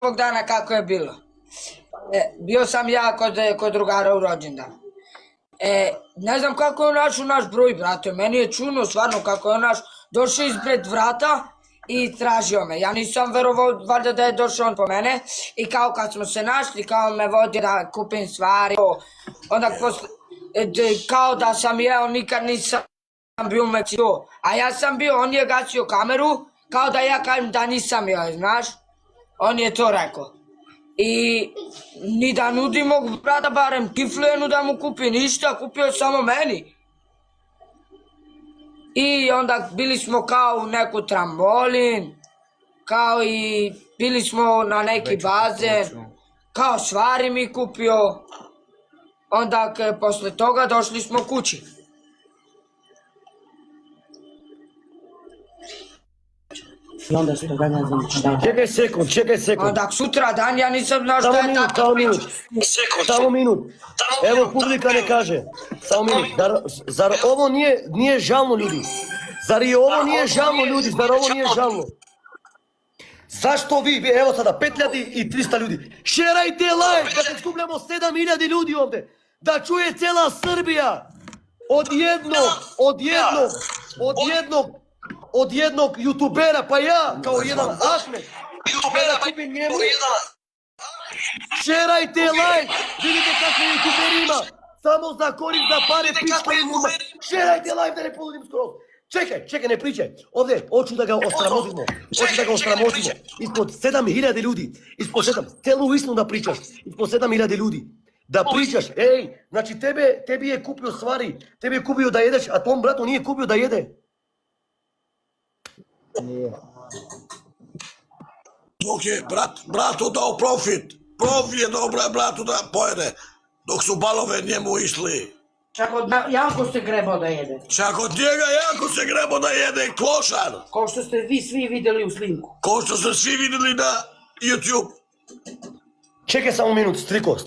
prvog dana kako je bilo. Bio sam ja kod drugara u rođendan. Ne znam kako je našao naš broj, brate. Meni je čudno stvarno kako je našao. Došao ispred vrata i tražio me. Ja nisam verovao valjda da je došao on po mene. I kao kad smo se našli, kao me vodi da kupim stvari. Onda kao da sam jeo, nikad nisam bio u Meksiku. A ja sam bio, on je gasio kameru, kao da ja kažem da nisam jeo, znaš. On je to rekao. I ni da nudi mog brata barem kiflenu da mu kupi ništa, kupio je samo meni. I onda bili smo kao u neku trambolin, kao i bili smo na neki bazen, kao stvari mi kupio. Onda posle toga došli smo kući. I onda su toga ne znam šta. Čekaj sekund. Onda sutra dan ja nisam znao šta je tako priča. Samo minut. Evo publika ne kaže. Samo minut. Zar ovo nije žalno ljudi? Zar i ovo nije žalno ljudi? Zar ovo nije žalno? Zašto vi, evo sada 5300 ljudi. Šerajte live da se skupljamo 7000 ljudi ovdje. Da čuje cijela Srbija. Od jednog youtubera, pa ja, kao jedan Ahmed, da kupim njemu. Šerajte live, vidite kakve youtuber ima, samo za korist, za pare, pička im uma. Šerajte live da ne poludim skroz. Čekaj, ne pričaj. Ovdje, hoću da ga osramotimo. Ispod 7000 ljudi, celu istinu da pričaš, ispod 7000 ljudi. Da pričaš, ej, znači tebi je kupio stvari, tebi je kupio da jedeš, a tom bratu nije kupio da jede. Dok je bratu dao profit je dao bratu da pojede, dok su balove njemu išli. Čak od Janko se grebao da jede. Čak od njega Janko se grebao da jede, klošar. Kao što ste vi svi vidjeli u snimku. Kao što ste svi vidjeli na YouTube. Čekaj samo minut, striko.